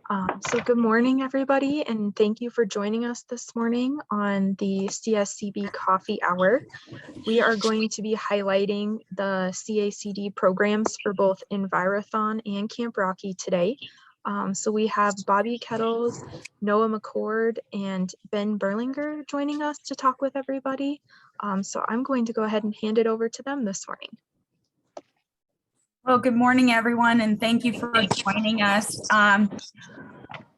So good morning, everybody, and thank you for joining us this morning on the CSCB Coffee Hour. We are going to be highlighting the CACD programs for both Envirothon and Camp Rocky today. So we have Bobby Kettles, Noah McCord, and Ben Berlinger joining us to talk with everybody. So I'm going to go ahead and hand it over to them this morning. Well, good morning, everyone, and thank you for joining us.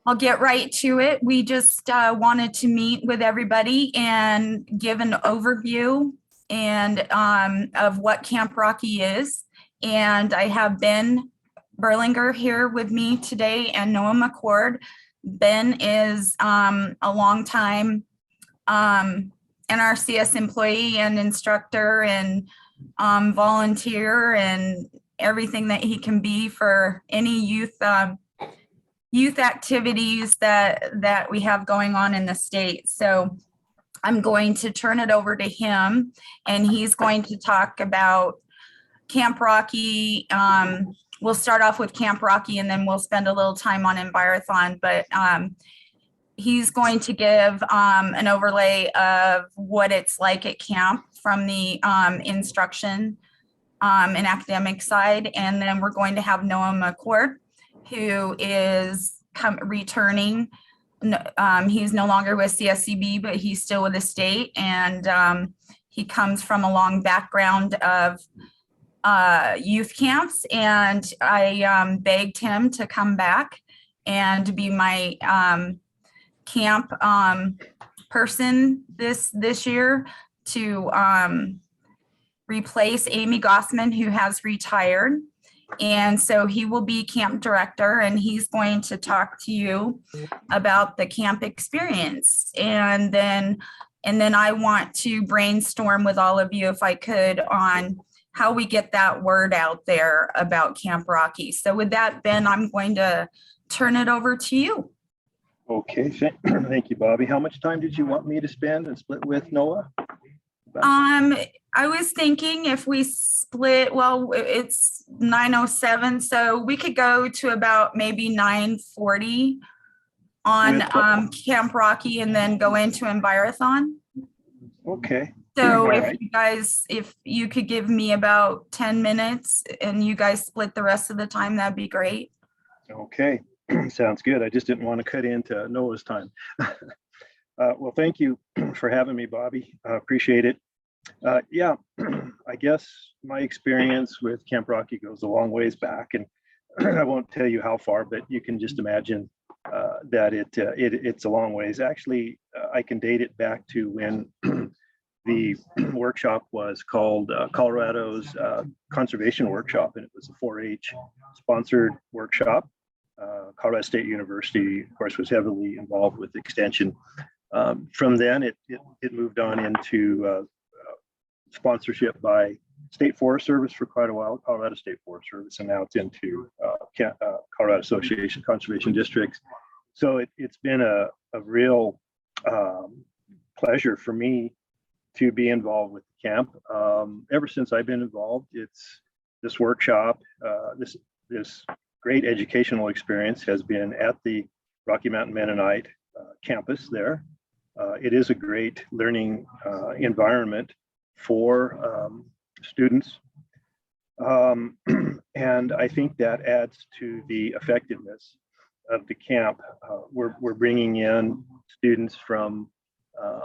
I'll get right to it. We just wanted to meet with everybody and give an overview and of what Camp Rocky is. And I have Ben Berlinger here with me today and Noah McCord. Ben is a longtime NRCS employee and instructor and volunteer and everything that he can be for any youth activities that we have going on in the state. So I'm going to turn it over to him, and he's going to talk about Camp Rocky. We'll start off with Camp Rocky, and then we'll spend a little time on Envirothon. But he's going to give an overlay of what it's like at camp from the instruction and academic side. And then we're going to have Noah McCord, who is returning. He's no longer with CSCB, but he's still with the state. And he comes from a long background of youth camps. And I begged him to come back and be my camp person this year to replace Amy Gossman, who has retired. And so he will be camp director, and he's going to talk to you about the camp experience. And then I want to brainstorm with all of you, if I could, on how we get that word out there about Camp Rocky. So with that, Ben, I'm going to turn it over to you. Okay, thank you, Bobby. How much time did you want me to spend and split with Noah? I was thinking if we split, well, it's 9:07, so we could go to about maybe 9:40 on Camp Rocky and then go into Envirothon. Okay. So if you could give me about 10 minutes and you guys split the rest of the time, that'd be great. Okay, sounds good. I just didn't want to cut into Noah's time. Well, thank you for having me, Bobby. I appreciate it. Yeah, I guess my experience with Camp Rocky goes a long ways back, and I won't tell you how far, but you can just imagine that it's a long ways. Actually, I can date it back to when the workshop was called Colorado's Conservation Workshop, and it was a 4-H sponsored workshop. Colorado State University, of course, was heavily involved with extension. From then, it moved on into sponsorship by State Forest Service for quite a while, Colorado State Forest Service, and now it's into Colorado Association Conservation Districts. So it's been a real pleasure for me to be involved with the camp. Ever since I've been involved, it's this workshop, this great educational experience has been at the Rocky Mountain Mennonite campus there. It is a great learning environment for students. And I think that adds to the effectiveness of the camp. We're bringing in students from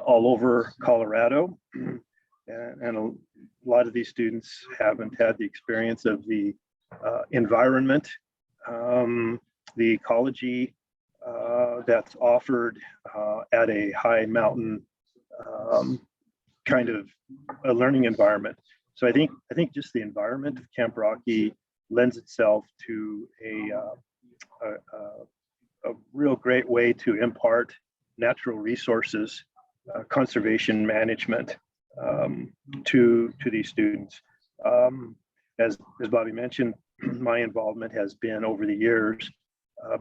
all over Colorado, and a lot of these students haven't had the experience of the environment, the ecology that's offered at a high mountain kind of a learning environment. So I think just the environment of Camp Rocky lends itself to a real great way to impart natural resources, conservation management to these students. As Bobby mentioned, my involvement has been over the years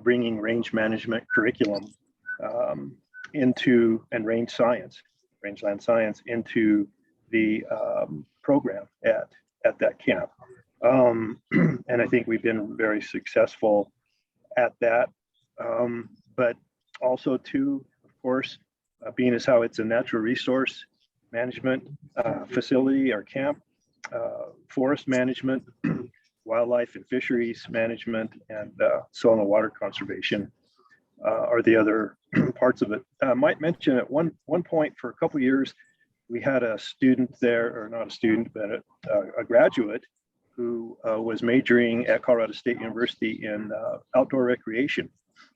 bringing range management curriculum into and rangeland science into the program at that camp. And I think we've been very successful at that. But also too, of course, being as how it's a natural resource management facility or camp, forest management, wildlife and fisheries management, and soil and water conservation are the other parts of it. I might mention at one point for a couple of years, we had a student there, or not a student, but a graduate who was majoring at Colorado State University in outdoor recreation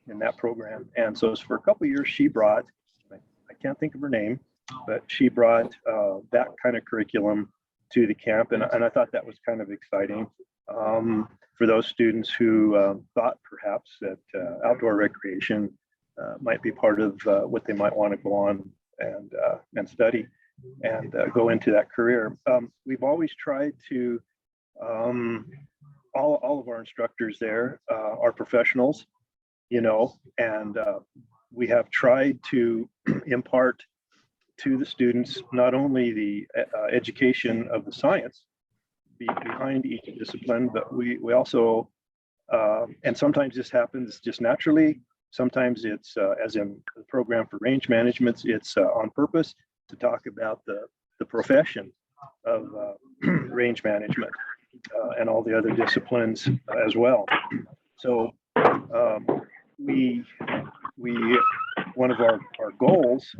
in that program. And so for a couple of years, she brought, I can't think of her name, but she brought that kind of curriculum to the camp. And I thought that was kind of exciting for those students who thought perhaps that outdoor recreation might be part of what they might want to go on and study and go into that career. We've always tried to, all of our instructors there are professionals, you know, and we have tried to impart to the students not only the education of the science behind each discipline, but we also, and sometimes this happens just naturally, sometimes it's, as in the program for range management, it's on purpose to talk about the profession of range management and all the other disciplines as well. So we one of our goals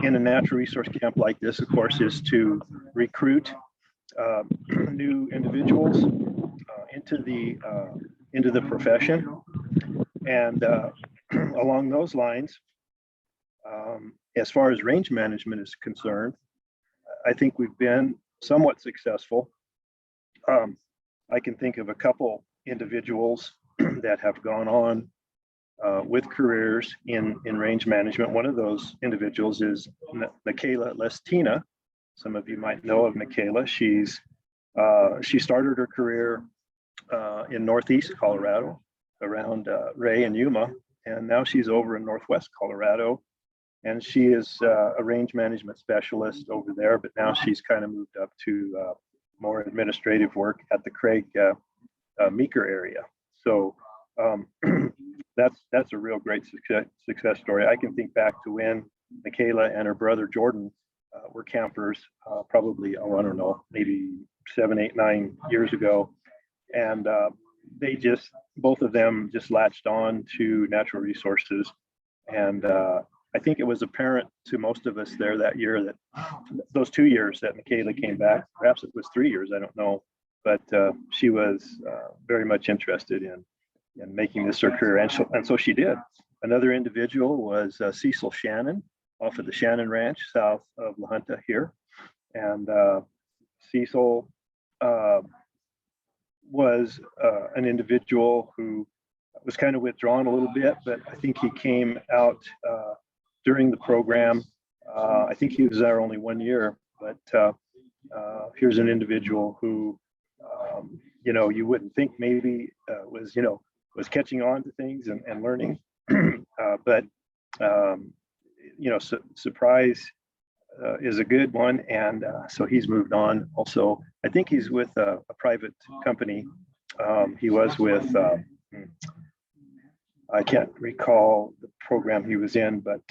in a natural resource camp like this, of course, is to recruit new individuals into the profession. And along those lines, as far as range management is concerned, I think we've been somewhat successful. I can think of a couple individuals that have gone on with careers in range management. One of those individuals is Michaela Lestina. Some of you might know of Michaela. She started her career in Northeast Colorado around Ray and Yuma, and now she's over in Northwest Colorado, and she is a range management specialist over there, but now she's kind of moved up to more administrative work at the Craig Meeker area. So that's a real great success story. I can think back to when Michaela and her brother Jordan were campers, probably, oh, I don't know, maybe 7, 8, 9 years ago. And they just, both of them just latched on to natural resources. And I think it was apparent to most of us there that year that those 2 years that Michaela came back, perhaps it was 3 years, I don't know, but she was very much interested in making this her career. And so she did. Another individual was Cecil Shannon off of the Shannon Ranch south of La Junta here. And Cecil was an individual who was kind of withdrawn a little bit, but I think he came out during the program. I think he was there only 1 year, but here's an individual who, you wouldn't think maybe was catching on to things and learning, but surprise is a good one. And so he's moved on. Also, I think he's with a private company. He was with, I can't recall the program he was in, but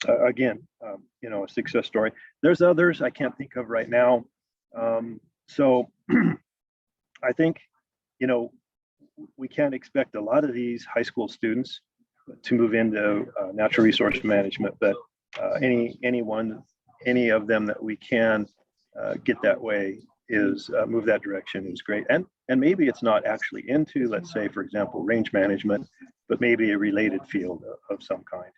again, a success story. There's others I can't think of right now. So I think, we can't expect a lot of these high school students to move into natural resource management, but any of them that we can get that way is move that direction is great. And maybe it's not actually into, let's say, for example, range management, but maybe a related field of some kind.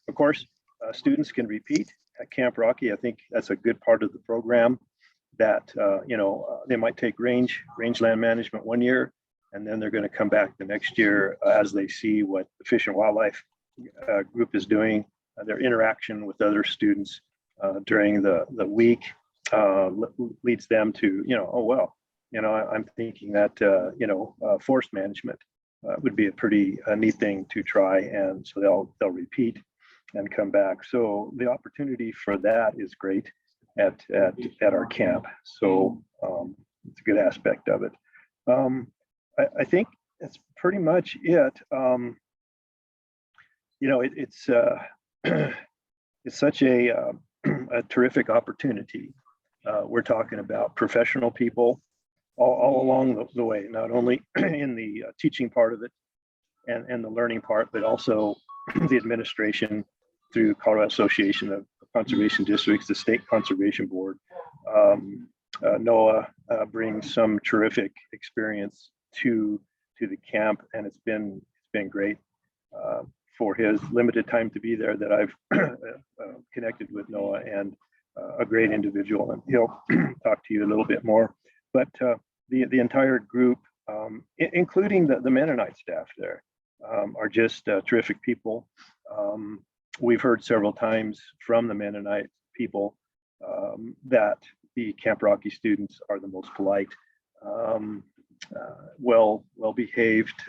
Of course, students can repeat at Camp Rocky. I think that's a good part of the program, that they might take rangeland management 1 year, and then they're going to come back the next year as they see what the Fish and Wildlife group is doing, their interaction with other students during the week leads them to, I'm thinking that, forest management would be a pretty neat thing to try. And so they'll repeat and come back. So the opportunity for that is great at our camp. So it's a good aspect of it. I think that's pretty much it. It's it's such a terrific opportunity. We're talking about professional people all along the way, not only in the teaching part of it and the learning part, but also the administration through Colorado Association of Conservation Districts, the State Conservation Board. NOAA brings some terrific experience to the camp, and it's been great for his limited time to be there that I've connected with Noah, and a great individual, and he'll talk to you a little bit more. But the entire group, including the Mennonite staff there, are just terrific people. We've heard several times from the Mennonite people that the Camp Rocky students are the most polite, well behaved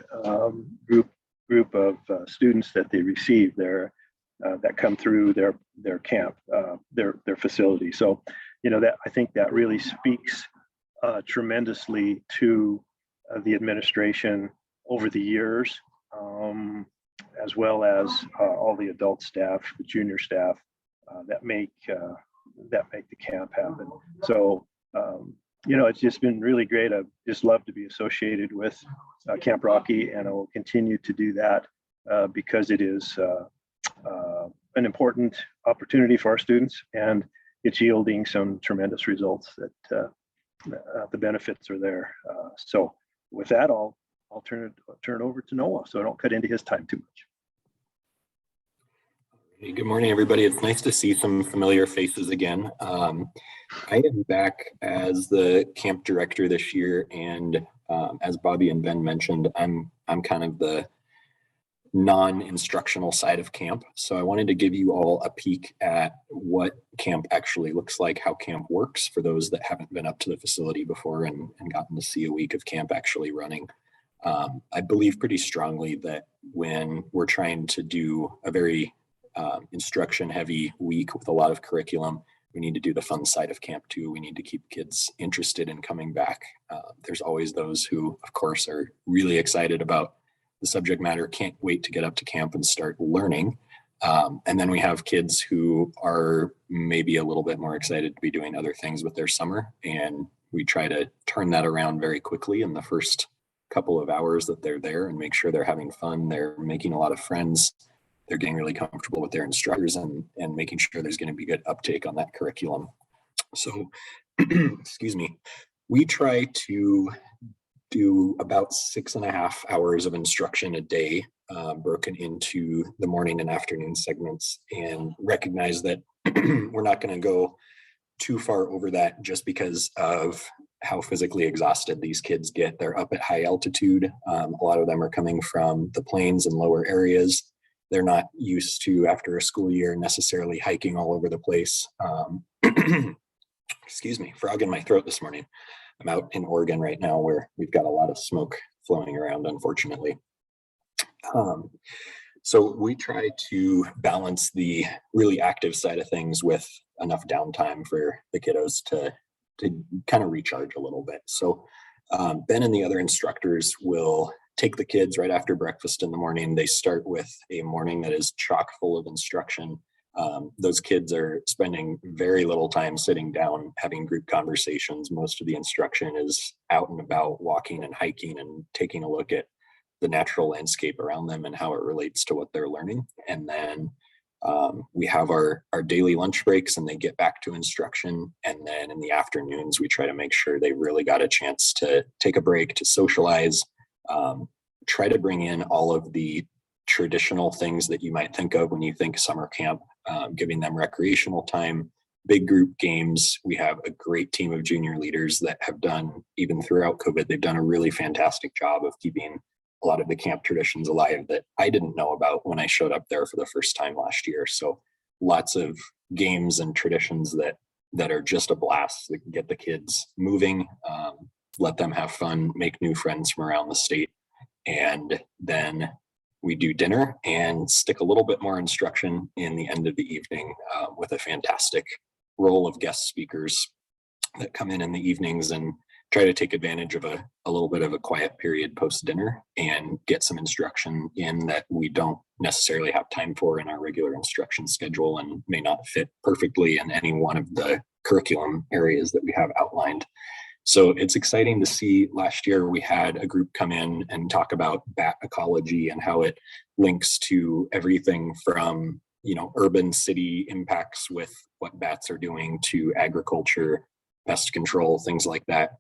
group of students that they receive there, that come through their camp, their facility. So, that I think that really speaks tremendously to the administration over the years, as well as all the adult staff, the junior staff that make the camp happen. So, it's just been really great. I've just loved to be associated with Camp Rocky, and I will continue to do that because it is an important opportunity for our students, and it's yielding some tremendous results that the benefits are there. So with that, I'll turn it over to Noah, so I don't cut into his time too much. Hey, good morning, everybody. It's nice to see some familiar faces again. I am back as the camp director this year, and as Bobby and Ben mentioned, I'm kind of the non-instructional side of camp. So I wanted to give you all a peek at what camp actually looks like, how camp works for those that haven't been up to the facility before and gotten to see a week of camp actually running. I believe pretty strongly that when we're trying to do a very instruction heavy week with a lot of curriculum, we need to do the fun side of camp too. We need to keep kids interested in coming back. There's always those who, of course, are really excited about the subject matter, can't wait to get up to camp and start learning. And then we have kids who are maybe a little bit more excited to be doing other things with their summer. And we try to turn that around very quickly in the first couple of hours that they're there and make sure they're having fun. They're making a lot of friends. They're getting really comfortable with their instructors and making sure there's going to be good uptake on that curriculum. So, excuse me, we try to do about 6.5 hours of instruction a day, broken into the morning and afternoon segments, and recognize that we're not going to go too far over that just because of how physically exhausted these kids get. They're up at high altitude. A lot of them are coming from the plains and lower areas. They're not used to, after a school year, necessarily hiking all over the place. Excuse me, frog in my throat this morning. I'm out in Oregon right now where we've got a lot of smoke flowing around, unfortunately. So we try to balance the really active side of things with enough downtime for the kiddos to kind of recharge a little bit. So Ben and the other instructors will take the kids right after breakfast in the morning. They start with a morning that is chock full of instruction. Those kids are spending very little time sitting down, having group conversations. Most of the instruction is out and about, walking and hiking and taking a look at the natural landscape around them and how it relates to what they're learning. And then we have our daily lunch breaks and they get back to instruction. And then in the afternoons, we try to make sure they really got a chance to take a break, to socialize, try to bring in all of the traditional things that you might think of when you think summer camp, giving them recreational time, big group games. We have a great team of junior leaders that have done, even throughout COVID, they've done a really fantastic job of keeping a lot of the camp traditions alive that I didn't know about when I showed up there for the first time last year. So lots of games and traditions that are just a blast, that get the kids moving, let them have fun, make new friends from around the state. And then we do dinner and stick a little bit more instruction in the end of the evening with a fantastic roll of guest speakers that come in the evenings and try to take advantage of a little bit of a quiet period post dinner and get some instruction in that we don't necessarily have time for in our regular instruction schedule and may not fit perfectly in any one of the curriculum areas that we have outlined. So it's exciting to see. Last year we had a group come in and talk about bat ecology and how it links to everything from, urban city impacts with what bats are doing to agriculture, pest control, things like that.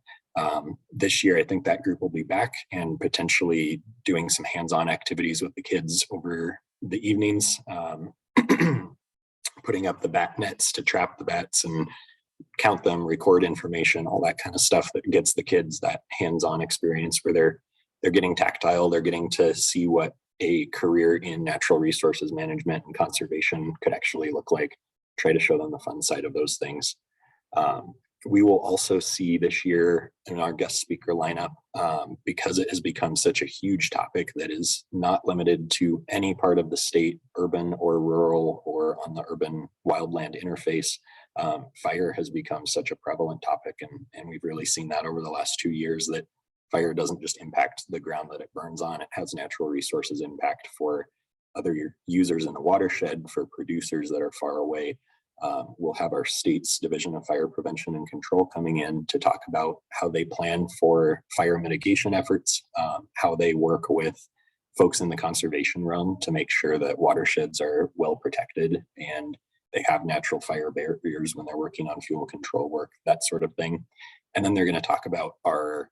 This year, I think that group will be back and potentially doing some hands-on activities with the kids over the evenings, putting up the bat nets to trap the bats and count them, record information, all that kind of stuff that gets the kids that hands-on experience where they're getting tactile, they're getting to see what a career in natural resources management and conservation could actually look like. Try to show them the fun side of those things. We will also see this year in our guest speaker lineup, because it has become such a huge topic that is not limited to any part of the state, urban or rural or on the urban wildland interface. Fire has become such a prevalent topic, and we've really seen that over the last 2 years, that fire doesn't just impact the ground that it burns on, it has natural resources impact for other users in the watershed, for producers that are far away. We'll have our state's Division of Fire Prevention and Control coming in to talk about how they plan for fire mitigation efforts, how they work with folks in the conservation realm to make sure that watersheds are well protected and they have natural fire barriers when they're working on fuel control work, that sort of thing. And then they're going to talk about our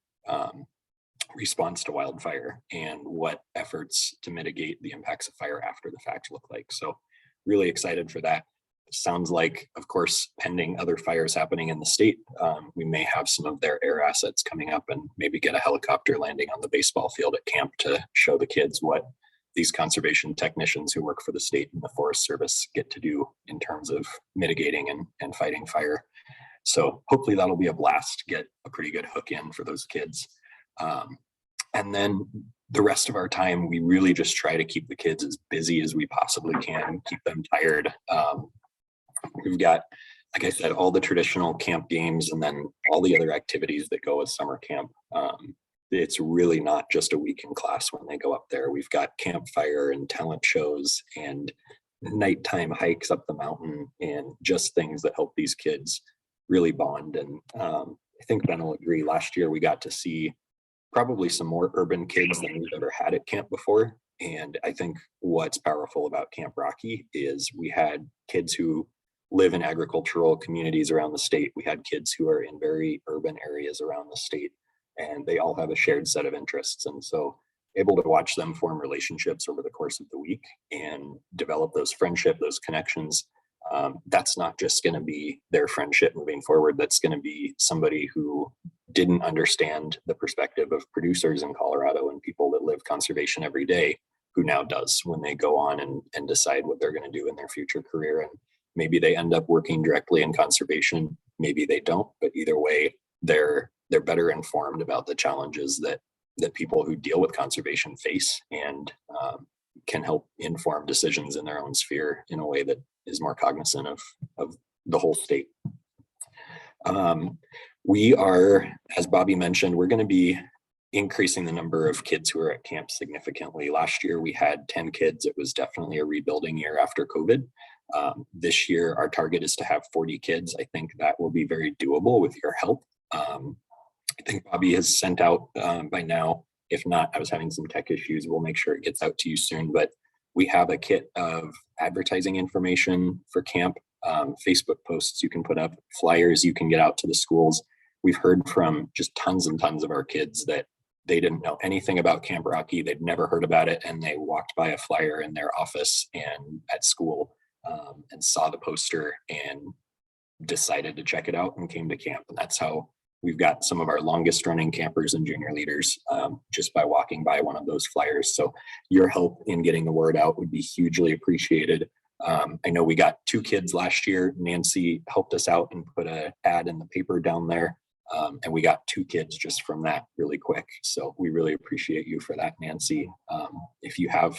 response to wildfire and what efforts to mitigate the impacts of fire after the fact look like. So really excited for that. Sounds like, of course, pending other fires happening in the state, we may have some of their air assets coming up and maybe get a helicopter landing on the baseball field at camp to show the kids what these conservation technicians who work for the state and the Forest Service get to do in terms of mitigating and fighting fire. So hopefully that'll be a blast, get a pretty good hook in for those kids. And then the rest of our time, we really just try to keep the kids as busy as we possibly can, keep them tired. We've got, like I said, all the traditional camp games and then all the other activities that go with summer camp. It's really not just a week in class when they go up there. We've got campfire and talent shows and nighttime hikes up the mountain and just things that help these kids really bond. And I think Ben will agree, last year we got to see probably some more urban kids than we've ever had at camp before. And I think what's powerful about Camp Rocky is we had kids who live in agricultural communities around the state. We had kids who are in very urban areas around the state, and they all have a shared set of interests. And so able to watch them form relationships over the course of the week and develop those friendship, those connections. That's not just going to be their friendship moving forward. That's going to be somebody who didn't understand the perspective of producers in Colorado and people that live conservation every day, who now does when they go on and decide what they're going to do in their future career. And maybe they end up working directly in conservation, maybe they don't, but either way, they're better informed about the challenges that people who deal with conservation face, and can help inform decisions in their own sphere in a way that is more cognizant of the whole state. We are, as Bobby mentioned, we're going to be increasing the number of kids who are at camp significantly. Last year we had 10 kids. It was definitely a rebuilding year after COVID. This year our target is to have 40 kids. I think that will be very doable with your help. I think Bobby has sent out by now. If not, I was having some tech issues. We'll make sure it gets out to you soon, but we have a kit of advertising information for camp, Facebook posts you can put up, flyers you can get out to the schools. We've heard from just tons and tons of our kids that they didn't know anything about Camp Rocky. They'd never heard about it. And they walked by a flyer in their office and at school and saw the poster and decided to check it out and came to camp. And that's how we've got some of our longest running campers and junior leaders just by walking by one of those flyers. So your help in getting the word out would be hugely appreciated. I know we got 2 kids last year. Nancy helped us out and put an ad in the paper down there. And we got 2 kids just from that really quick. So we really appreciate you for that, Nancy. If you have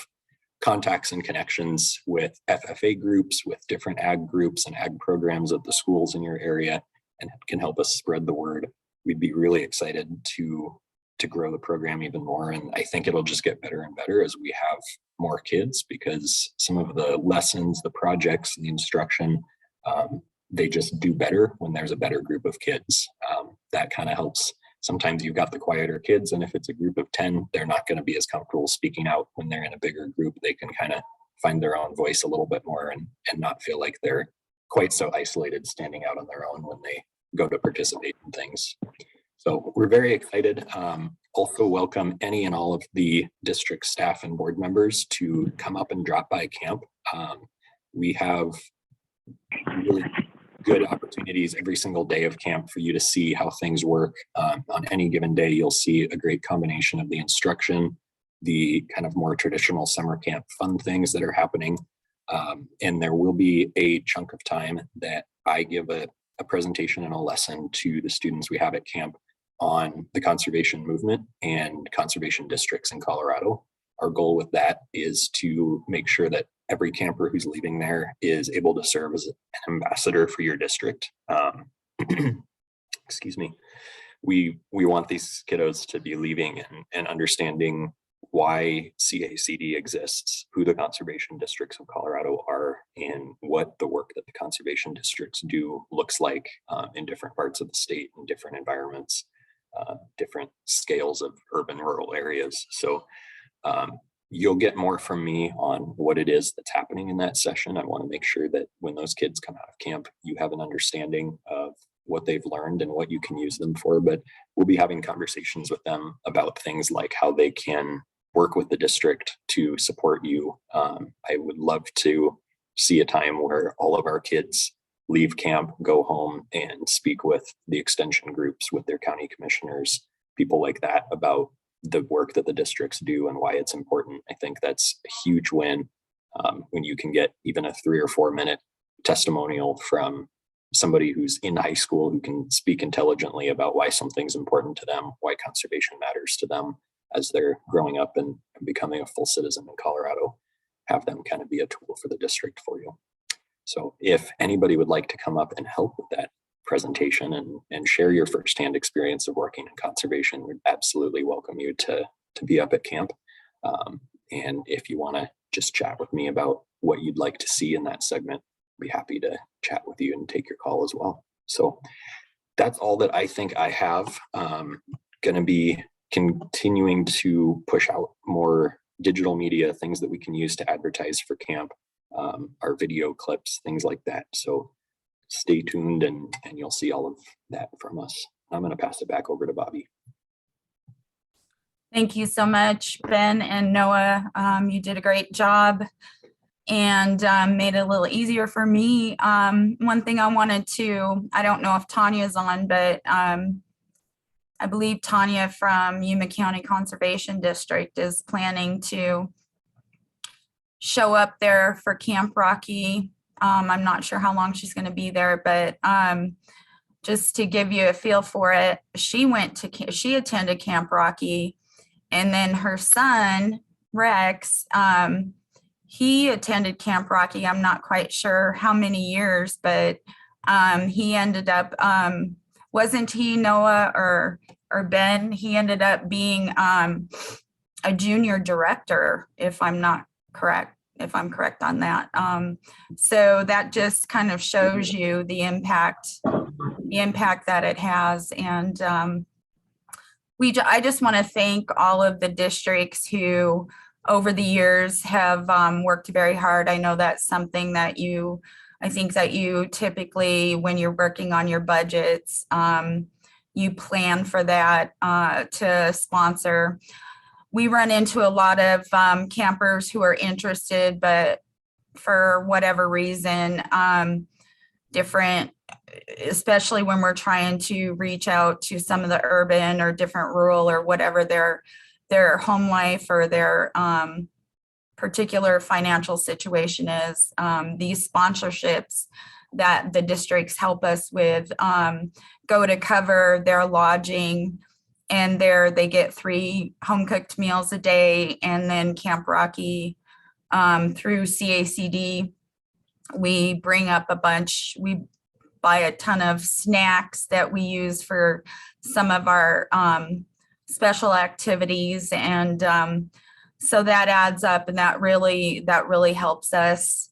contacts and connections with FFA groups, with different ag groups and ag programs at the schools in your area, and can help us spread the word, we'd be really excited to grow the program even more. And I think it'll just get better and better as we have more kids, because some of the lessons, the projects, the instruction, they just do better when there's a better group of kids. That kind of helps. Sometimes you've got the quieter kids, and if it's a group of 10, they're not going to be as comfortable speaking out. When they're in a bigger group, they can kind of find their own voice a little bit more and not feel like they're quite so isolated standing out on their own when they go to participate in things. So we're very excited. Also welcome any and all of the district staff and board members to come up and drop by camp. We have really good opportunities every single day of camp for you to see how things work. On any given day, you'll see a great combination of the instruction, the kind of more traditional summer camp fun things that are happening. And there will be a chunk of time that I give a presentation and a lesson to the students we have at camp on the conservation movement and conservation districts in Colorado. Our goal with that is to make sure that every camper who's leaving there is able to serve as an ambassador for your district. Excuse me. We want these kiddos to be leaving and understanding why CACD exists, who the conservation districts of Colorado are, and what the work that the conservation districts do looks like in different parts of the state, in different environments, different scales of urban rural areas. So you'll get more from me on what it is that's happening in that session. I want to make sure that when those kids come out of camp, you have an understanding of what they've learned and what you can use them for. But we'll be having conversations with them about things like how they can work with the district to support you. I would love to see a time where all of our kids leave camp, go home, and speak with the extension groups, with their county commissioners, people like that, about the work that the districts do and why it's important. I think that's a huge win when you can get even a 3 or 4 minute testimonial from somebody who's in high school who can speak intelligently about why something's important to them, why conservation matters to them as they're growing up and becoming a full citizen in Colorado. Have them kind of be a tool for the district for you. So if anybody would like to come up and help with that presentation and share your firsthand experience of working in conservation, we'd absolutely welcome you to be up at camp. And if you want to just chat with me about what you'd like to see in that segment, I'd be happy to chat with you and take your call as well. So that's all that I think I have. Going to be continuing to push out more digital media, things that we can use to advertise for camp, our video clips, things like that. So stay tuned and you'll see all of that from us. I'm going to pass it back over to Bobby. Thank you so much, Ben and Noah. You did a great job and made it a little easier for me. One thing I wanted to, I don't know if Tanya's on, but I believe Tanya from Yuma County Conservation District is planning to show up there for Camp Rocky. I'm not sure how long she's going to be there, but just to give you a feel for it, she attended Camp Rocky, and then her son, Rex, he attended Camp Rocky. I'm not quite sure how many years, but he ended up, wasn't he, Noah or Ben? He ended up being a junior director, if I'm correct on that. So that just kind of shows you the impact that it has. And I just want to thank all of the districts who over the years have worked very hard. I know that's something that I think that you typically, when you're working on your budgets, you plan for that to sponsor. We run into a lot of campers who are interested, but for whatever reason, different, especially when we're trying to reach out to some of the urban or different rural or whatever their home life or their particular financial situation is, these sponsorships that the districts help us with go to cover their lodging, and they get 3 home cooked meals a day. And then Camp Rocky through CACD, we bring up a bunch buy a ton of snacks that we use for some of our special activities. And so that adds up, and that really helps us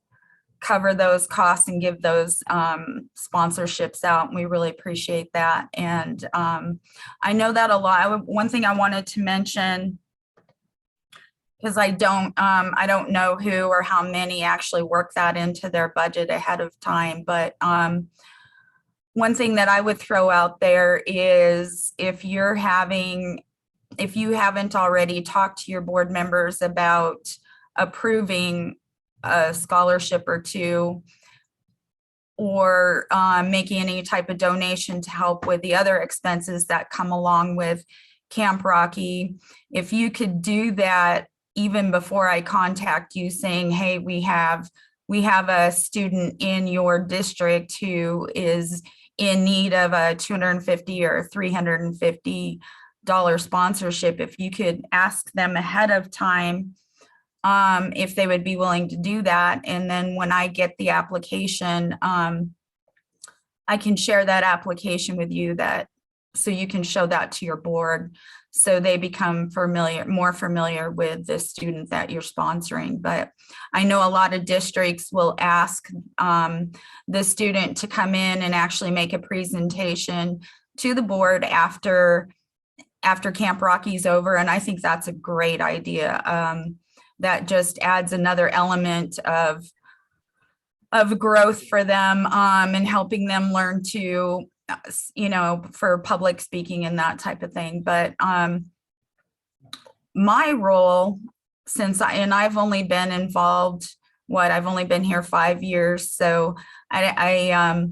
cover those costs and give those sponsorships out. And we really appreciate that. And I know that a lot. One thing I wanted to mention, because I don't know who or how many actually work that into their budget ahead of time. But one thing that I would throw out there is if you haven't already talked to your board members about approving a scholarship or two, or making any type of donation to help with the other expenses that come along with Camp Rocky, if you could do that even before I contact you saying, hey, we have a student in your district who is in need of a $250 or $350 sponsorship, if you could ask them ahead of time if they would be willing to do that. And then when I get the application, I can share that application with you, so you can show that to your board, so they become more familiar with the student that you're sponsoring. But I know a lot of districts will ask the student to come in and actually make a presentation to the board after Camp Rocky's over. And I think that's a great idea. That just adds another element of growth for them, and helping them learn to, for public speaking and that type of thing. But my role, I've only been involved, I've only been here 5 years. So I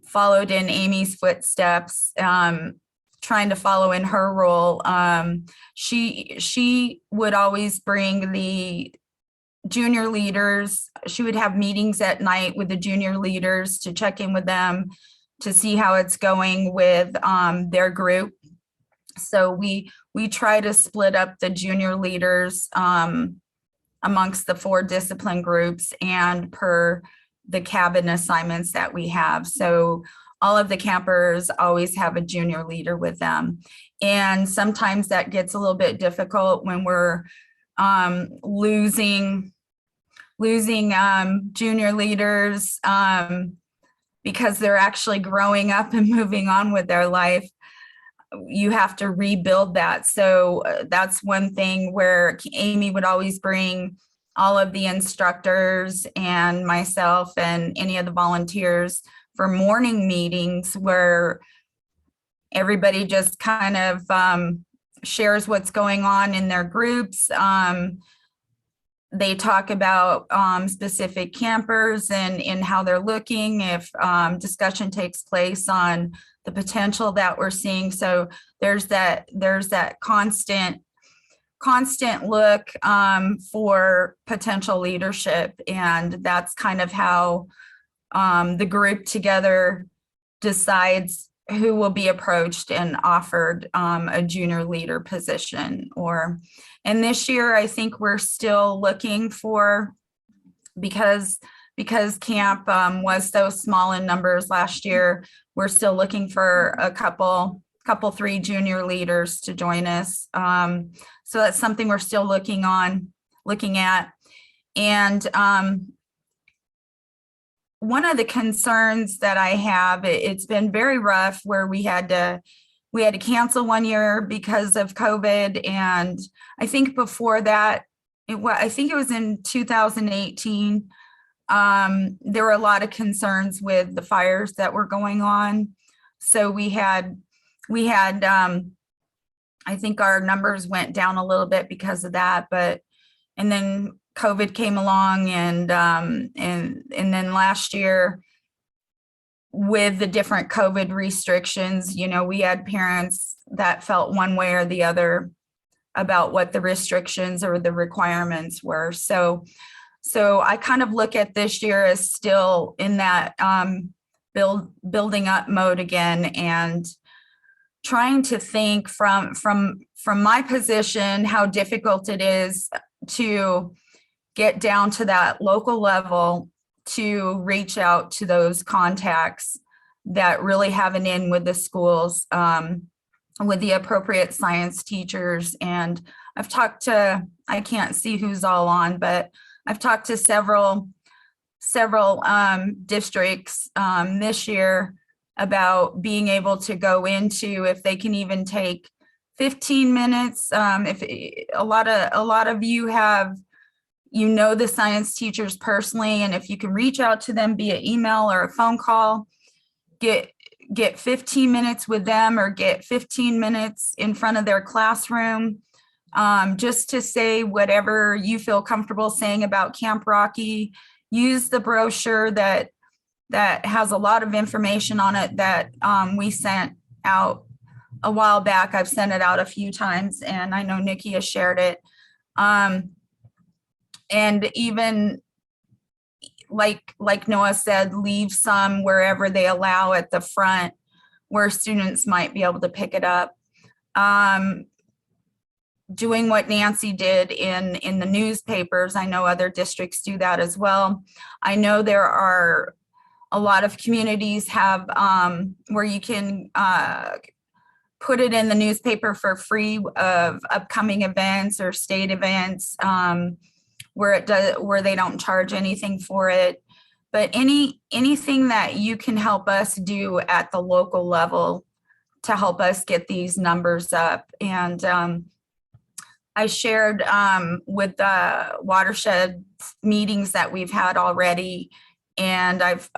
followed in Amy's footsteps, trying to follow in her role. She would always bring the junior leaders. She would have meetings at night with the junior leaders to check in with them, to see how it's going with their group. So we try to split up the junior leaders amongst the 4 discipline groups and per the cabin assignments that we have. So all of the campers always have a junior leader with them. And sometimes that gets a little bit difficult when we're losing junior leaders because they're actually growing up and moving on with their life. You have to rebuild that. So that's one thing where Amy would always bring all of the instructors and myself and any of the volunteers for morning meetings where everybody just kind of shares what's going on in their groups. They talk about specific campers and how they're looking, if discussion takes place on the potential that we're seeing. So there's that constant look for potential leadership. And that's kind of how the group together decides who will be approached and offered a junior leader position. And this year, I think we're still looking for, because camp was so small in numbers last year, we're still looking for a couple 3 junior leaders to join us. So that's something we're still looking at. And one of the concerns that I have, it's been very rough where we had to cancel one year because of COVID. And I think before that, I think it was in 2018, there were a lot of concerns with the fires that were going on. So we had I think our numbers went down a little bit because of that, and then COVID came along, and then last year with the different COVID restrictions, we had parents that felt one way or the other about what the restrictions or the requirements were. So I kind of look at this year as still in that building up mode again, and trying to think from my position how difficult it is to get down to that local level to reach out to those contacts that really have an in with the schools, with the appropriate science teachers. And I've talked to, I can't see who's all on, but I've talked to several districts this year about being able to go into, if they can even take 15 minutes. If a lot of you have, the science teachers personally, and if you can reach out to them via email or a phone call, get 15 minutes with them, or get 15 minutes in front of their classroom, just to say whatever you feel comfortable saying about Camp Rocky. Use the brochure that has a lot of information on it that we sent out a while back. I've sent it out a few times, and I know Nikki has shared it. And even like Noah said, leave some wherever they allow at the front where students might be able to pick it up. Doing what Nancy did in the newspapers. I know other districts do that as well. I know there are a lot of communities have where you can put it in the newspaper for free of upcoming events or state events, where they don't charge anything for it. But anything that you can help us do at the local level to help us get these numbers up. And I shared with the watershed meetings that we've had already, and I've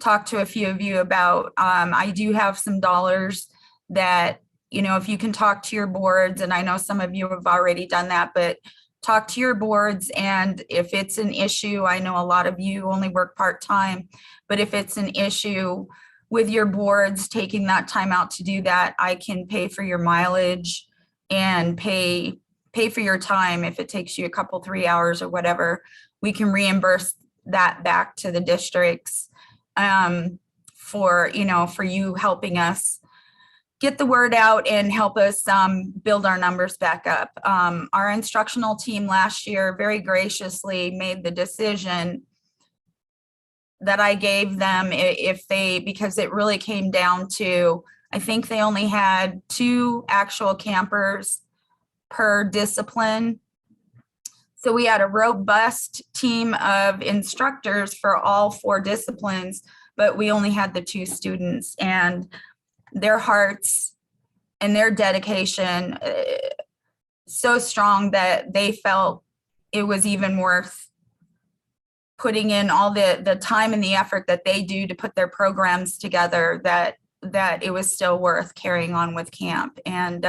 talked to a few of you about, I do have some dollars that, if you can talk to your boards, and I know some of you have already done that, but talk to your boards. And if it's an issue, I know a lot of you only work part-time, but if it's an issue with your boards taking that time out to do that, I can pay for your mileage and pay for your time. If it takes you a couple, 3 hours or whatever, we can reimburse that back to the districts for you helping us get the word out and help us build our numbers back up. Our instructional team last year very graciously made the decision that I gave them, because it really came down to, I think they only had 2 actual campers per discipline. So we had a robust team of instructors for all 4 disciplines, but we only had the 2 students, and their hearts and their dedication so strong that they felt it was even worth putting in all the time and the effort that they do to put their programs together, that it was still worth carrying on with camp. And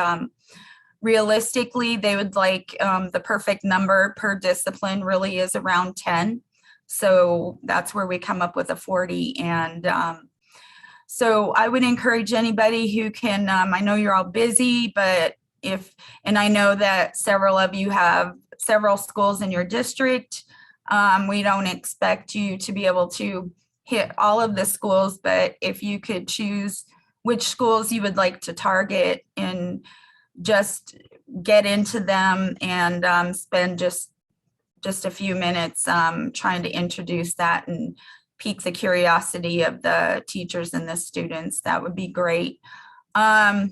realistically, they would like the perfect number per discipline really is around 10. So that's where we come up with a 40. And so I would encourage anybody who can, I know you're all busy, but and I know that several of you have several schools in your district. We don't expect you to be able to hit all of the schools, but if you could choose which schools you would like to target and just get into them and spend just a few minutes trying to introduce that and pique the curiosity of the teachers and the students, that would be great. I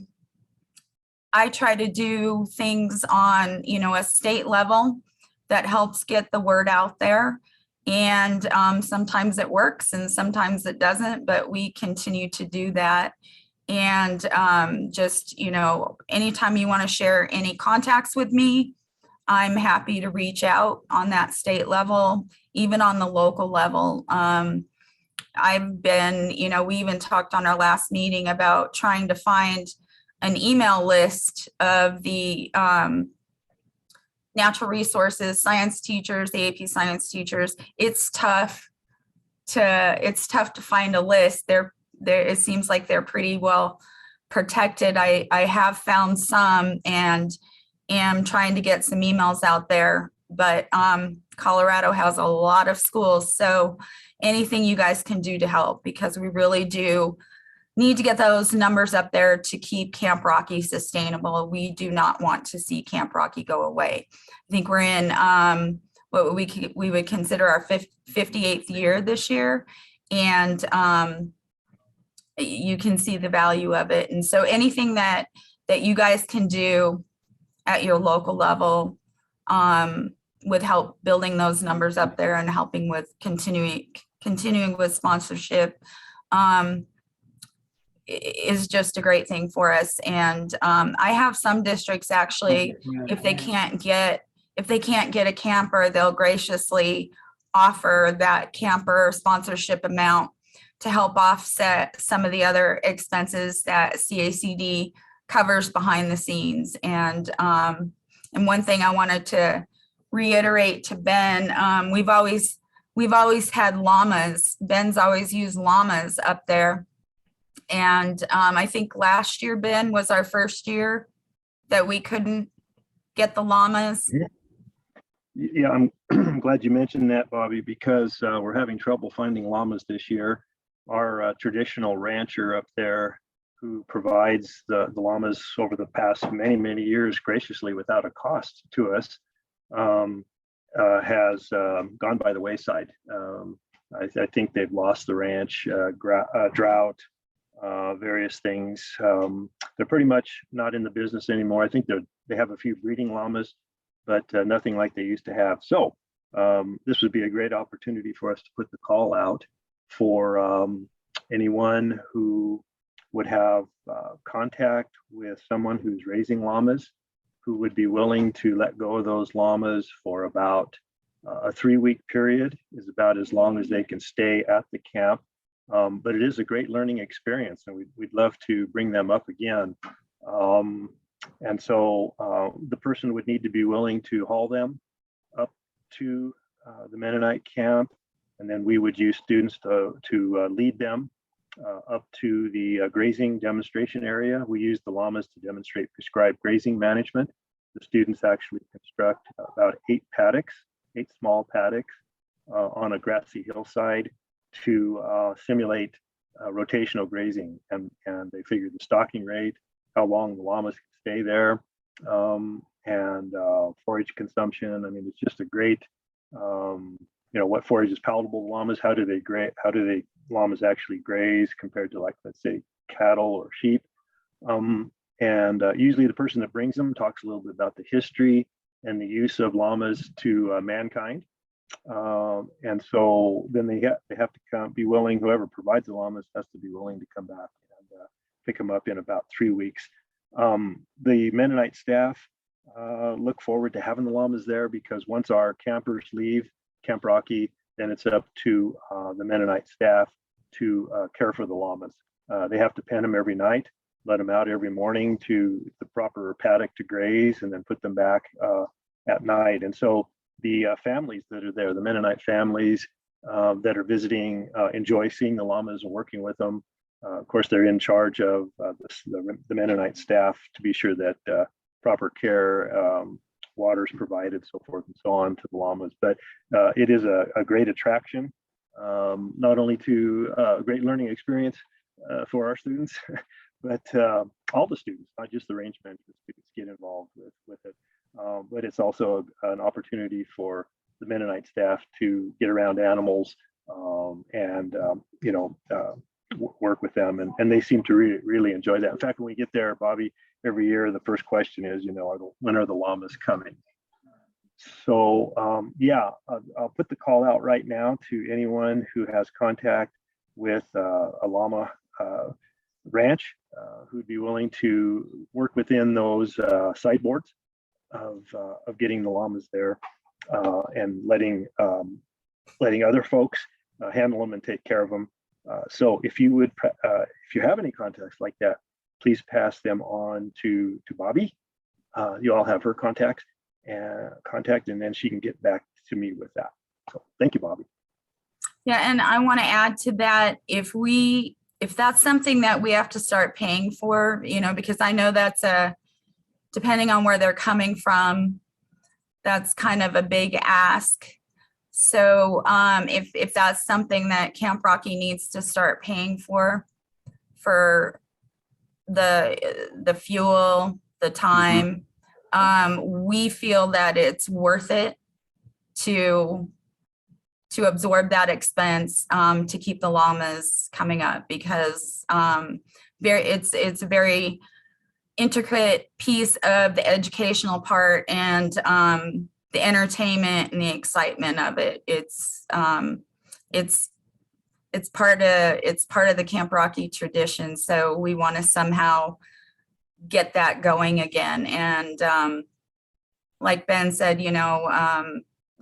try to do things on, a state level that helps get the word out there. And sometimes it works and sometimes it doesn't, but we continue to do that. And just, anytime you want to share any contacts with me, I'm happy to reach out on that state level, even on the local level. I've been, we even talked on our last meeting about trying to find an email list of the natural resources, science teachers, the AP science teachers. It's tough to find a list. It seems like they're pretty well protected. I have found some and am trying to get some emails out there, but Colorado has a lot of schools. So anything you guys can do to help, because we really do need to get those numbers up there to keep Camp Rocky sustainable. We do not want to see Camp Rocky go away. I think we're in what we would consider our 58th year this year. And you can see the value of it. And so anything that you guys can do at your local level with help building those numbers up there and helping with continuing with sponsorship is just a great thing for us. And I have some districts actually, if they can't get a camper, they'll graciously offer that camper sponsorship amount to help offset some of the other expenses that CACD covers behind the scenes. And one thing I wanted to reiterate to Ben, we've always had llamas. Ben's always used llamas up there. And I think last year, Ben, was our first year that we couldn't get the llamas. Yeah, I'm glad you mentioned that, Bobby, because we're having trouble finding llamas this year. Our traditional rancher up there who provides the llamas over the past many years graciously without a cost to us has gone by the wayside. I think they've lost the ranch, drought, various things. They're pretty much not in the business anymore. I think they have a few breeding llamas, but nothing like they used to have. So this would be a great opportunity for us to put the call out for anyone who would have contact with someone who's raising llamas, who would be willing to let go of those llamas for about a 3-week period, is about as long as they can stay at the camp. But it is a great learning experience, and we'd love to bring them up again. And so the person would need to be willing to haul them up to the Mennonite camp, and then we would use students to lead them up to the grazing demonstration area. We use the llamas to demonstrate prescribed grazing management. The students actually construct about 8 small paddocks on a grassy hillside to simulate rotational grazing, and they figure the stocking rate, how long the llamas can stay there, and forage consumption. I mean, it's just a great, what forage is palatable to llamas, how do llamas actually graze compared to, like, let's say, cattle or sheep. And usually the person that brings them talks a little bit about the history and the use of llamas to mankind. And so then they have to be willing, whoever provides the llamas has to be willing to come back and pick them up in about 3 weeks. The Mennonite staff look forward to having the llamas there, because once our campers leave Camp Rocky, then it's up to the Mennonite staff to care for the llamas. They have to pen them every night, let them out every morning to the proper paddock to graze, and then put them back at night. And so the families that are there, the Mennonite families that are visiting, enjoy seeing the llamas and working with them. Of course, they're in charge of the Mennonite staff to be sure that proper care, water is provided, so forth and so on, to the llamas. But it is a great attraction, not only to a great learning experience for our students, but all the students, not just the range management students, get involved with it. But it's also an opportunity for the Mennonite staff to get around animals and work with them, and they seem to really enjoy that. In fact, when we get there, Bobby, every year the first question is, when are the llamas coming? So I'll put the call out right now to anyone who has contact with a llama ranch who'd be willing to work within those sideboards of getting the llamas there and letting other folks handle them and take care of them. So if you have any contacts like that, please pass them on to Bobby. You all have her contact, and then she can get back to me with that. So thank you, Bobby. Yeah, and I want to add to that, if that's something that we have to start paying for, because I know that's depending on where they're coming from, that's kind of a big ask. So if that's something that Camp Rocky needs to start paying for the fuel, the time, we feel that it's worth it to to absorb that expense to keep the llamas coming up, because it's a very intricate piece of the educational part, and the entertainment and the excitement of it. It's part of the Camp Rocky tradition. So we want to somehow get that going again. And like Ben said,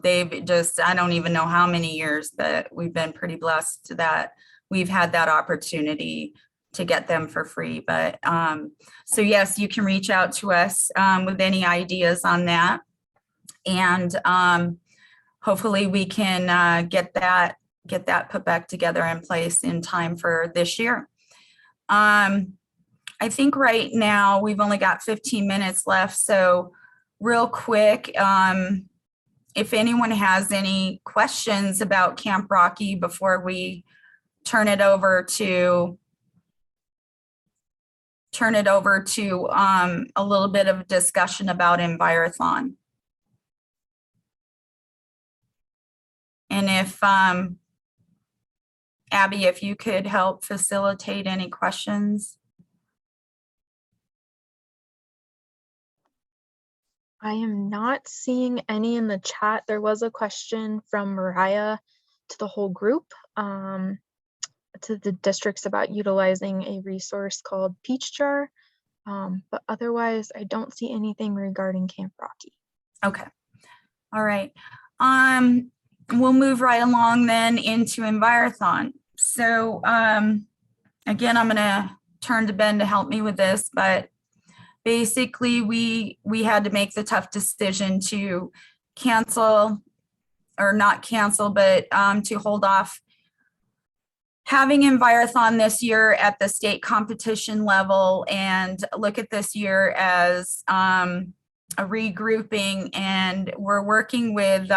they've just, I don't even know how many years that we've been pretty blessed that we've had that opportunity to get them for free. But so yes, you can reach out to us with any ideas on that. And hopefully we can get that put back together in place in time for this year. I think right now we've only got 15 minutes left. So real quick, if anyone has any questions about Camp Rocky before we turn it over to a little bit of discussion about Envirothon. And if Abby, if you could help facilitate any questions. I am not seeing any in the chat. There was a question from Mariah to the whole group, to the districts about utilizing a resource called Peach Jar. But otherwise, I don't see anything regarding Camp Rocky. Okay. All right. We'll move right along then into Envirothon. So again, I'm going to turn to Ben to help me with this, but basically we had to make the tough decision to cancel, or not cancel, but to hold off having Envirothon this year at the state competition level, and look at this year as a regrouping. And we're working with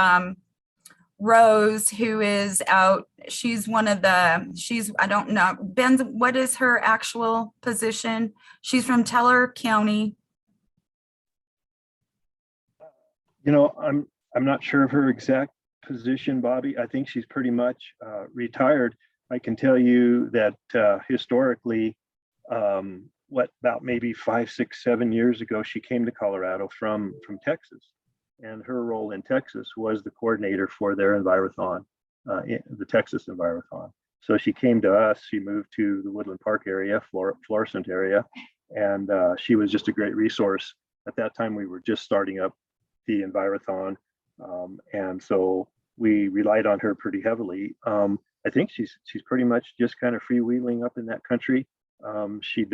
Rose, who is out. She's I don't know, Ben, what is her actual position? She's from Teller County. I'm not sure of her exact position, Bobby. I think she's pretty much retired. I can tell you that historically, about maybe 5, 6, 7 years ago, she came to Colorado from Texas, and her role in Texas was the coordinator for their Envirothon, the Texas Envirothon. So she came to us. She moved to the Woodland Park area, Florissant area, and she was just a great resource. At that time, we were just starting up the Envirothon, and so we relied on her pretty heavily. I think she's pretty much just kind of freewheeling up in that country. She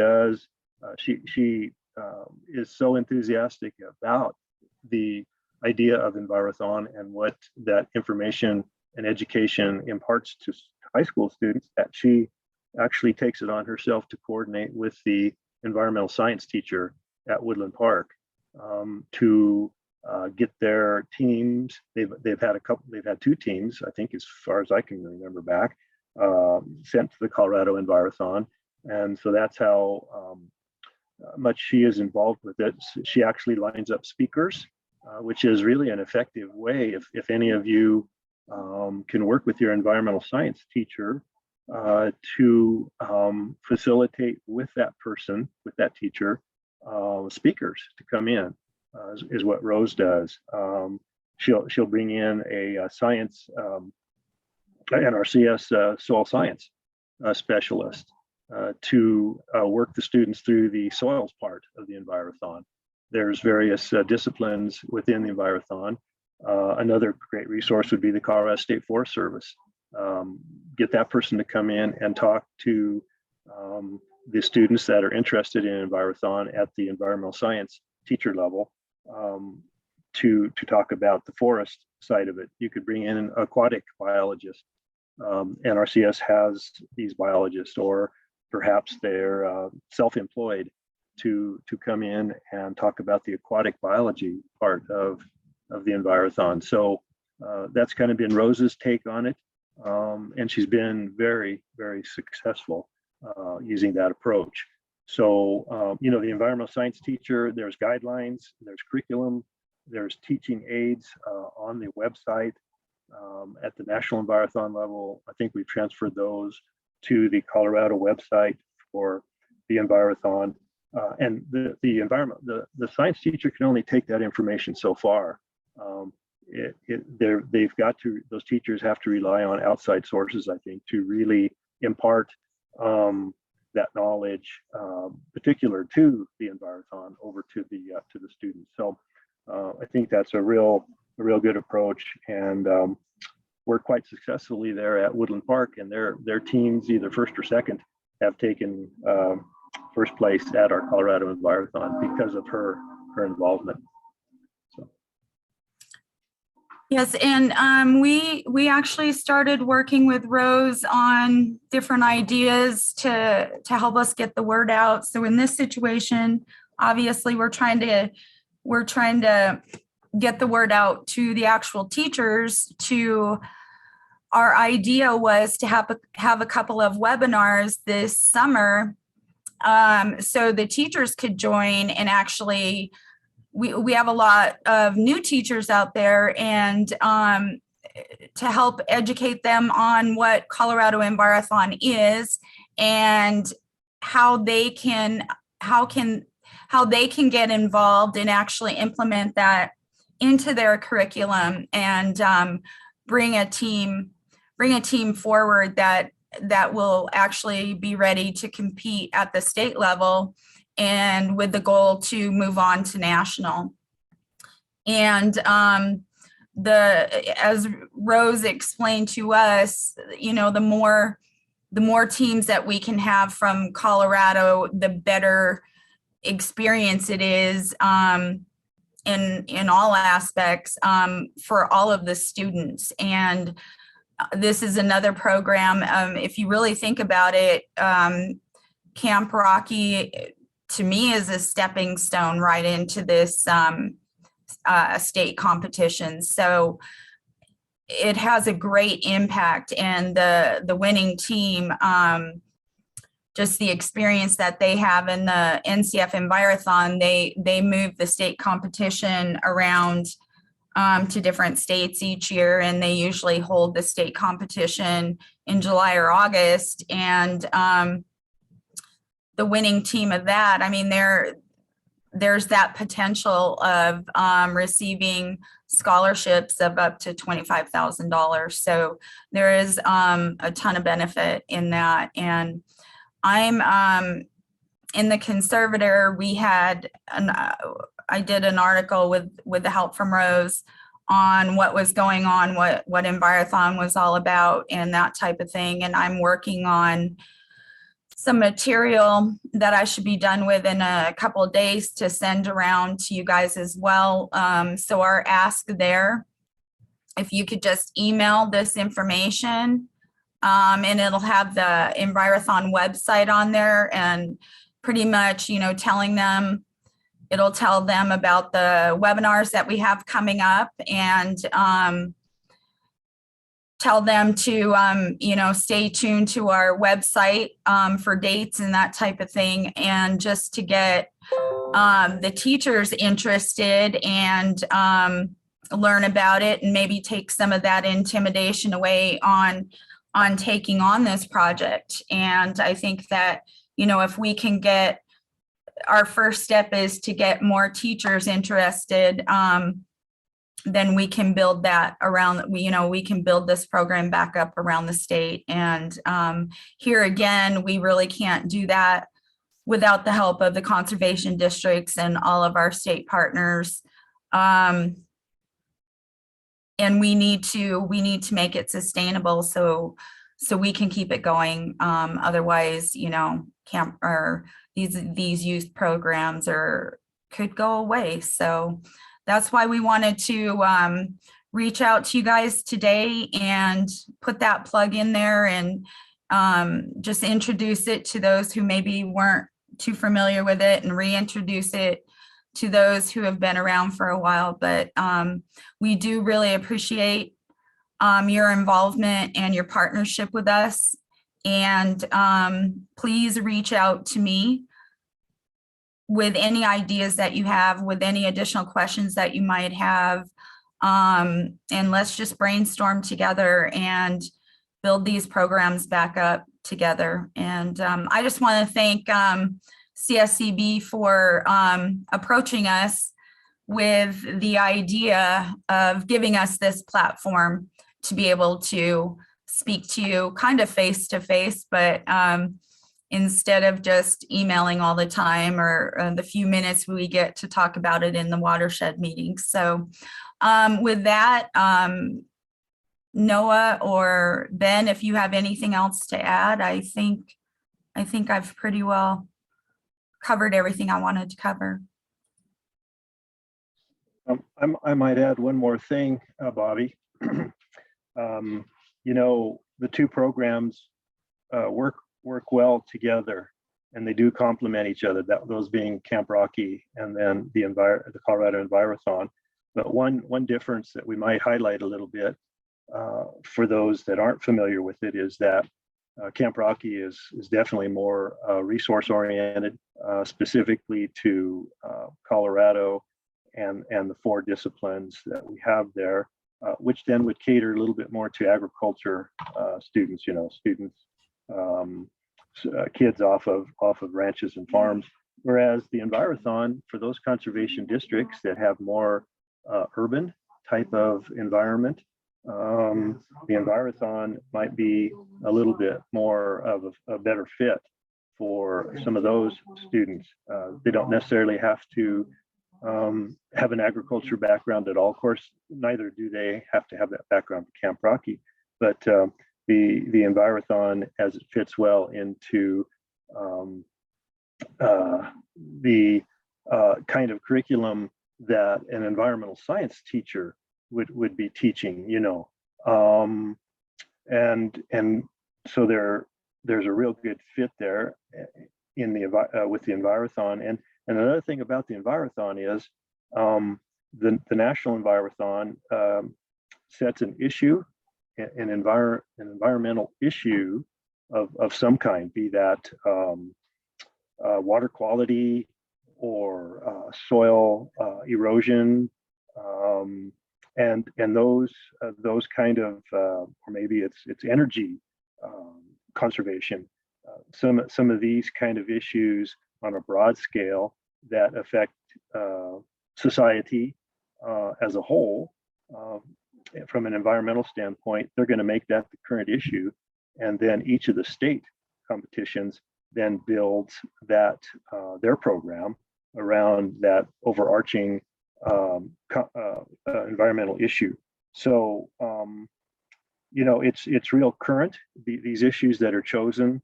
is so enthusiastic about the idea of Envirothon and what that information and education imparts to high school students, that she actually takes it on herself to coordinate with the environmental science teacher at Woodland Park to get their teams. They've had 2 teams, I think, as far as I can remember back, sent to the Colorado Envirothon. And so that's how much she is involved with it. She actually lines up speakers, which is really an effective way, if any of you can work with your environmental science teacher to facilitate with that person, with that teacher, speakers to come in, is what Rose does. She'll bring in a science, NRCS soil science specialist to work the students through the soils part of the Envirothon. There's various disciplines within the Envirothon. Another great resource would be the Colorado State Forest Service. Get that person to come in and talk to the students that are interested in Envirothon at the environmental science teacher level, to talk about the forest side of it. You could bring in an aquatic biologist. NRCS has these biologists, or perhaps they're self-employed to come in and talk about the aquatic biology part of the Envirothon. So that's kind of been Rose's take on it. And she's been very, very successful using that approach. So, the environmental science teacher, there's guidelines, there's curriculum, there's teaching aids on the website. At the National Envirothon level, I think we've transferred those to the Colorado website for the Envirothon. And the science teacher can only take that information so far. Those teachers have to rely on outside sources, I think, to really impart that knowledge, particular to the Envirothon, over to the students. So I think that's a real good approach, and worked quite successfully there at Woodland Park, and their teams, either first or second, have taken first place at our Colorado Envirothon because of her involvement. So. Yes, and we actually started working with Rose on different ideas to help us get the word out. So in this situation, obviously we're trying to get the word out to the actual teachers. Our idea was to have a couple of webinars this summer, so the teachers could join, and actually we have a lot of new teachers out there, and to help educate them on what Colorado Envirothon is and how they can get involved and actually implement that into their curriculum, and bring a team forward that will actually be ready to compete at the state level, and with the goal to move on to national. And as Rose explained to us, the more teams that we can have from Colorado, the better experience it is in all aspects for all of the students. And this is another program, if you really think about it, Camp Rocky, to me, is a stepping stone right into this state competition. So it has a great impact, and the winning team, just the experience that they have in the NCF Envirothon, they move the state competition around to different states each year, and they usually hold the state competition in July or August. And the winning team of that, I mean, there's that potential of receiving scholarships of up to $25,000. So there is a ton of benefit in that. And I'm in the Conservator, I did an article with the help from Rose on what was going on, what Envirothon was all about, and that type of thing. And I'm working on some material that I should be done with in a couple of days to send around to you guys as well. So our ask there, if you could just email this information, and it'll have the Envirothon website on there, and pretty much, telling them, it'll tell them about the webinars that we have coming up, and tell them to, stay tuned to our website for dates and that type of thing. And just to get the teachers interested and learn about it, and maybe take some of that intimidation away on taking on this project. And I think that, if we can get, our first step is to get more teachers interested, then we can build that around, we can build this program back up around the state. And here again, we really can't do that without the help of the conservation districts and all of our state partners. And we need to make it sustainable so we can keep it going. Otherwise, camp or these youth programs could go away. So that's why we wanted to reach out to you guys today and put that plug in there, and just introduce it to those who maybe weren't too familiar with it, and reintroduce it to those who have been around for a while. But we do really appreciate your involvement and your partnership with us. And please reach out to me with any ideas that you have, with any additional questions that you might have. And let's just brainstorm together and build these programs back up together. And I just want to thank CSCB for approaching us with the idea of giving us this platform to be able to speak to you kind of face to face, but instead of just emailing all the time or the few minutes we get to talk about it in the watershed meetings. So with that, Noah or Ben, if you have anything else to add, I think I've pretty well covered everything I wanted to cover. I might add one more thing, Bobby. You know, the two programs work well together, and they do complement each other. Those being Camp Rocky and then the Colorado Envirothon. But one difference that we might highlight a little bit for those that aren't familiar with it is that Camp Rocky is definitely more resource oriented, specifically to Colorado and the 4 disciplines that we have there, which then would cater a little bit more to agriculture students, kids off of ranches and farms. Whereas the Envirothon, for those conservation districts that have more urban type of environment, the Envirothon might be a little bit more of a better fit for some of those students. They don't necessarily have to have an agriculture background at all. Of course, neither do they have to have that background for Camp Rocky, but the Envirothon, as it fits well into the kind of curriculum that an environmental science teacher would be teaching, and so there's a real good fit there in with the Envirothon. And another thing about the Envirothon is the National Envirothon sets an issue, an environmental issue of some kind, be that water quality or soil erosion, and those kind of, or maybe it's energy conservation. Some of these kind of issues on a broad scale that affect society as a whole. From an environmental standpoint, they're going to make that the current issue, and then each of the state competitions then builds that their program around that overarching environmental issue. So it's real current. These issues that are chosen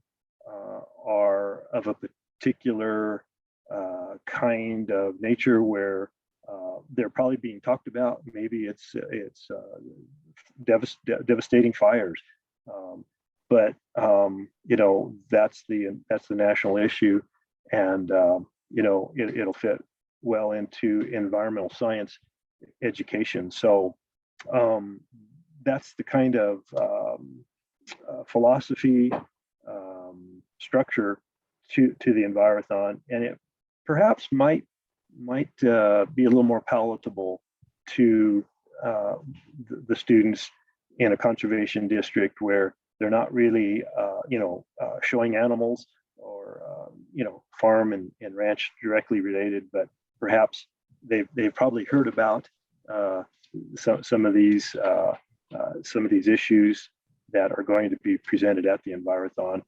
are of a particular kind of nature where they're probably being talked about. Maybe it's devastating fires, but that's the national issue, and it'll fit well into environmental science education. So that's the kind of philosophy structure to the Envirothon, and it perhaps might be a little more palatable to the students in a conservation district where they're not really showing animals or farm and ranch directly related, but perhaps they've probably heard about some of these issues that are going to be presented at the Envirothon.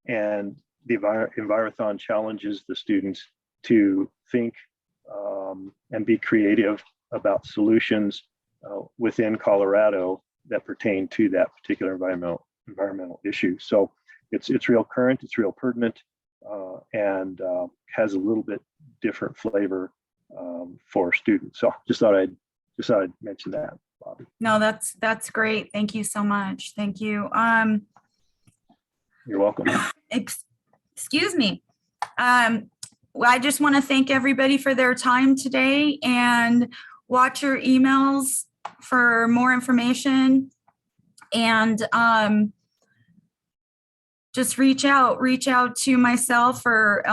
And the Envirothon challenges the students to think and be creative about solutions within Colorado that pertain to that particular environmental issue. So it's real current, it's real pertinent, and has a little bit different flavor for students. So just thought I'd mention that, Bobby. No, that's great. Thank you so much. Thank you. You're welcome. Excuse me. I just want to thank everybody for their time today, and watch your emails for more information, and just reach out to myself, or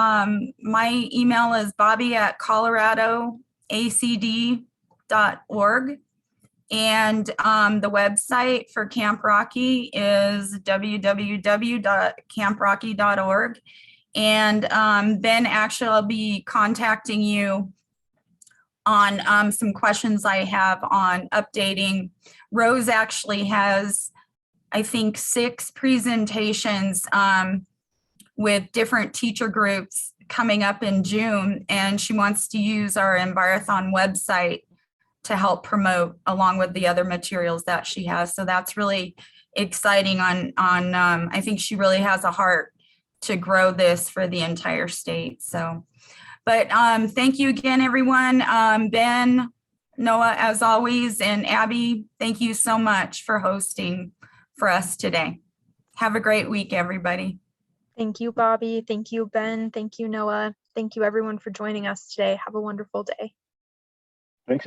my email is bobby@coloradoacd.org. And the website for Camp Rocky is www.camprocky.org. And then actually I'll be contacting you on some questions I have on updating. Rose actually has, I think, 6 presentations with different teacher groups coming up in June, and she wants to use our Envirothon website to help promote along with the other materials that she has. So that's really exciting I think she really has a heart to grow this for the entire state. So, but thank you again, everyone. Ben, Noah, as always, and Abby, thank you so much for hosting for us today. Have a great week, everybody. Thank you, Bobby. Thank you, Ben. Thank you, Noah. Thank you, everyone, for joining us today. Have a wonderful day. Thanks, everyone.